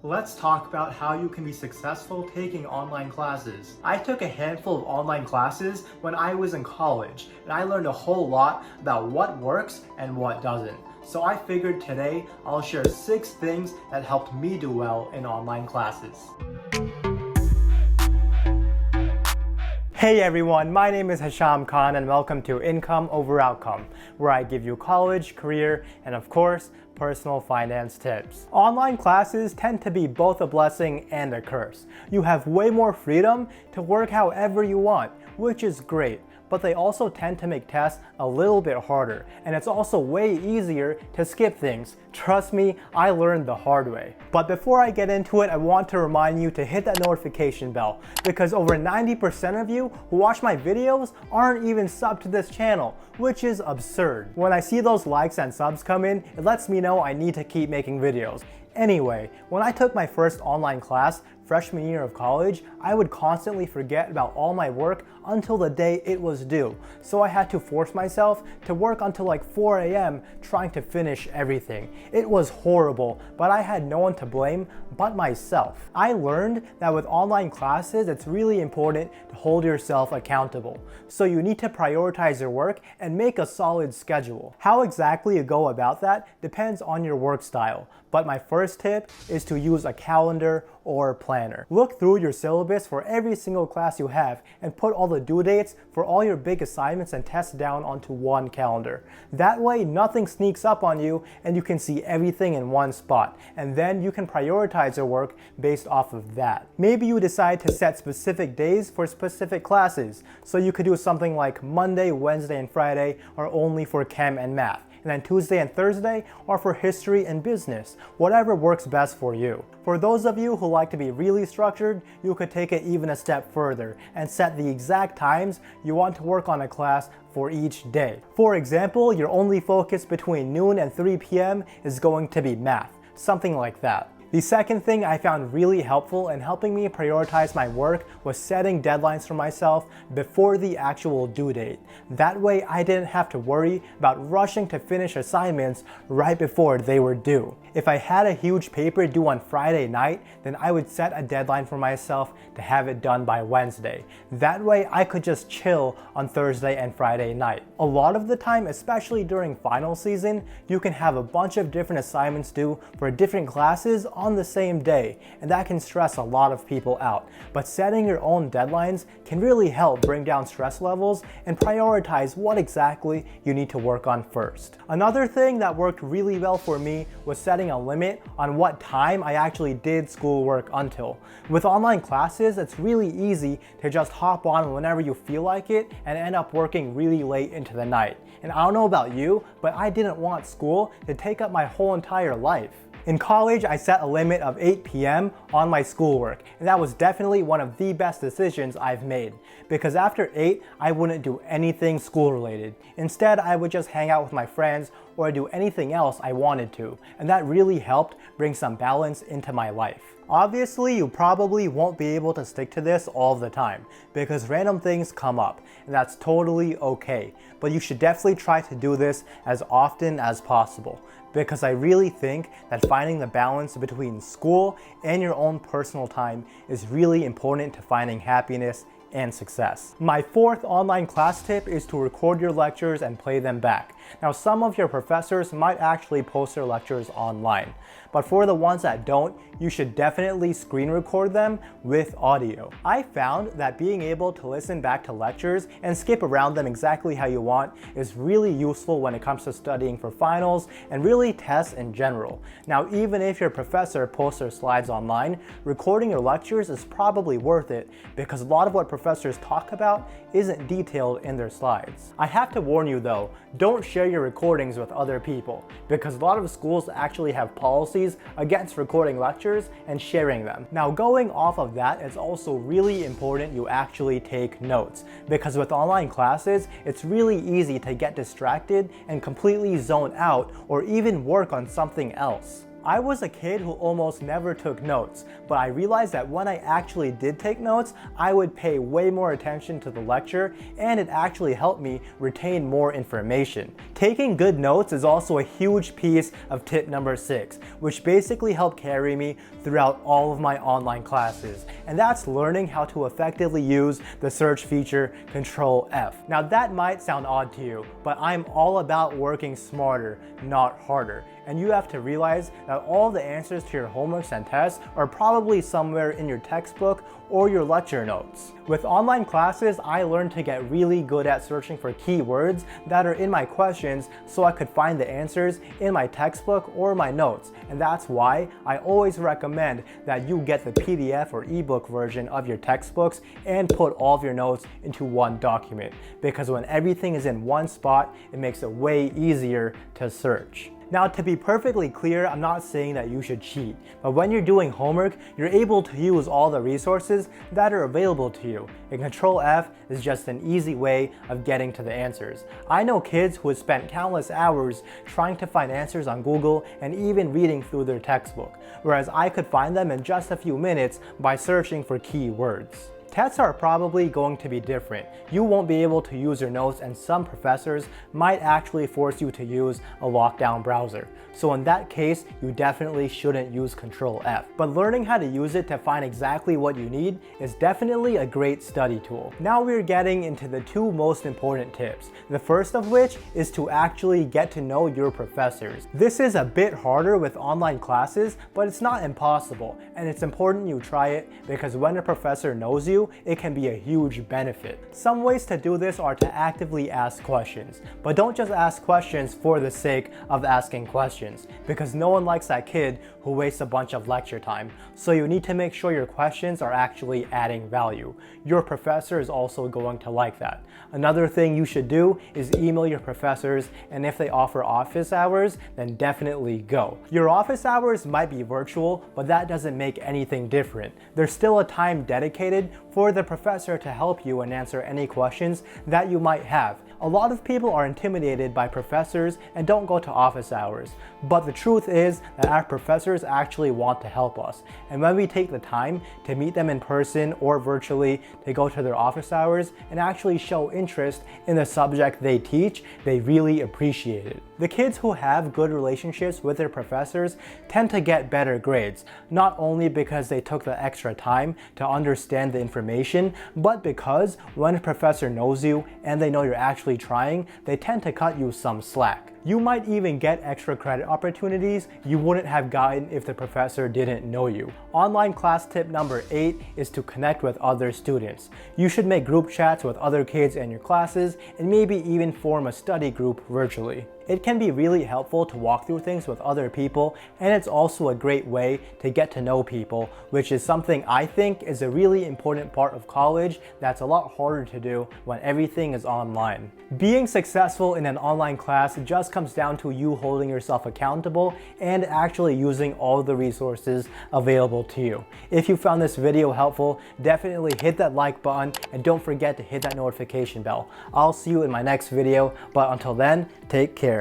Let's talk about how you can be successful taking online classes. I took a handful of online classes when I was in college, and I learned a whole lot about what works and what doesn't. So I figured today I'll share 6 things that helped me do well in online classes. Hey everyone, my name is Hisham Khan and welcome to Income Over Outcome, where I give you college, career, and of course, personal finance tips. Online classes tend to be both a blessing and a curse. You have way more freedom to work however you want, which is great, but they also tend to make tests a little bit harder, and it's also way easier to skip things. Trust me, I learned the hard way. But before I get into it, I want to remind you to hit that notification bell, because over 90% of you who watch my videos aren't even subbed to this channel, which is absurd. When I see those likes and subs come in, it lets me know I need to keep making videos. Anyway, when I took my first online class, freshman year of college, I would constantly forget about all my work until the day it was due. So I had to force myself to work until like 4 a.m. trying to finish everything. It was horrible, but I had no one to blame but myself. I learned that with online classes, it's really important to hold yourself accountable. So you need to prioritize your work and make a solid schedule. How exactly you go about that depends on your work style. But my first tip is to use a calendar or planner. Look through your syllabus for every single class you have and put all the due dates for all your big assignments and tests down onto one calendar. That way nothing sneaks up on you and you can see everything in one spot, and then you can prioritize your work based off of that. Maybe you decide to set specific days for specific classes, so you could do something like Monday, Wednesday, and Friday are only for chem and math, and then Tuesday and Thursday are for history and business, whatever works best for you. For those of you who like to be really structured, you could take it even a step further and set the exact times you want to work on a class for each day. For example, your only focus between noon and 3 p.m. is going to be math, something like that. The second thing I found really helpful in helping me prioritize my work was setting deadlines for myself before the actual due date. That way I didn't have to worry about rushing to finish assignments right before they were due. If I had a huge paper due on Friday night, then I would set a deadline for myself to have it done by Wednesday. That way I could just chill on Thursday and Friday night. A lot of the time, especially during final season, you can have a bunch of different assignments due for different classes on the same day, and that can stress a lot of people out. But setting your own deadlines can really help bring down stress levels and prioritize what exactly you need to work on first. Another thing that worked really well for me was setting a limit on what time I actually did schoolwork until. With online classes, it's really easy to just hop on whenever you feel like it and end up working really late into the night. And I don't know about you, but I didn't want school to take up my whole entire life. In college, I set a limit of 8 p.m. on my schoolwork, and that was definitely one of the best decisions I've made, because after 8, I wouldn't do anything school related. Instead, I would just hang out with my friends or do anything else I wanted to, and that really helped bring some balance into my life. Obviously, you probably won't be able to stick to this all the time because random things come up, and that's totally okay. But you should definitely try to do this as often as possible, because I really think that finding the balance between school and your own personal time is really important to finding happiness and success. My fourth online class tip is to record your lectures and play them back. Now, some of your professors might actually post their lectures online, but for the ones that don't, you should definitely screen record them with audio. I found that being able to listen back to lectures and skip around them exactly how you want is really useful when it comes to studying for finals and really tests in general. Now, even if your professor posts their slides online, recording your lectures is probably worth it because a lot of what professors talk about isn't detailed in their slides. I have to warn you though, don't share your recordings with other people, because a lot of schools actually have policies against recording lectures and sharing them. Now, going off of that, it's also really important you actually take notes, because with online classes, it's really easy to get distracted and completely zone out or even work on something else. I was a kid who almost never took notes, but I realized that when I actually did take notes, I would pay way more attention to the lecture, and it actually helped me retain more information. Taking good notes is also a huge piece of tip number 6, which basically helped carry me throughout all of my online classes, and that's learning how to effectively use the search feature Control F. Now that might sound odd to you, but I'm all about working smarter, not harder. And you have to realize that all the answers to your homeworks and tests are probably somewhere in your textbook or your lecture notes. With online classes, I learned to get really good at searching for keywords that are in my questions so I could find the answers in my textbook or my notes. And that's why I always recommend that you get the PDF or ebook version of your textbooks and put all of your notes into one document. Because when everything is in one spot, it makes it way easier to search. Now, to be perfectly clear, I'm not saying that you should cheat, but when you're doing homework, you're able to use all the resources that are available to you, and Control F is just an easy way of getting to the answers. I know kids who have spent countless hours trying to find answers on Google and even reading through their textbook, whereas I could find them in just a few minutes by searching for keywords. Tests are probably going to be different. You won't be able to use your notes, and some professors might actually force you to use a lockdown browser. So in that case, you definitely shouldn't use Control F. But learning how to use it to find exactly what you need is definitely a great study tool. Now we're getting into the 2 most important tips. The first of which is to actually get to know your professors. This is a bit harder with online classes, but it's not impossible, and it's important you try it because when a professor knows you, it can be a huge benefit. Some ways to do this are to actively ask questions, but don't just ask questions for the sake of asking questions, because no one likes that kid who wastes a bunch of lecture time. So you need to make sure your questions are actually adding value. Your professor is also going to like that. Another thing you should do is email your professors, and if they offer office hours, then definitely go. Your office hours might be virtual, but that doesn't make anything different. There's still a time dedicated for the professor to help you and answer any questions that you might have. A lot of people are intimidated by professors and don't go to office hours, but the truth is that our professors actually want to help us. And when we take the time to meet them in person or virtually, to go to their office hours and actually show interest in the subject they teach, they really appreciate it. The kids who have good relationships with their professors tend to get better grades, not only because they took the extra time to understand the information, but because when a professor knows you and they know you're actually trying, they tend to cut you some slack. You might even get extra credit opportunities you wouldn't have gotten if the professor didn't know you. Online class tip number 8 is to connect with other students. You should make group chats with other kids in your classes and maybe even form a study group virtually. It can be really helpful to walk through things with other people, and it's also a great way to get to know people, which is something I think is a really important part of college that's a lot harder to do when everything is online. Being successful in an online class just comes down to you holding yourself accountable and actually using all the resources available to you. If you found this video helpful, definitely hit that like button and don't forget to hit that notification bell. I'll see you in my next video, but until then, take care.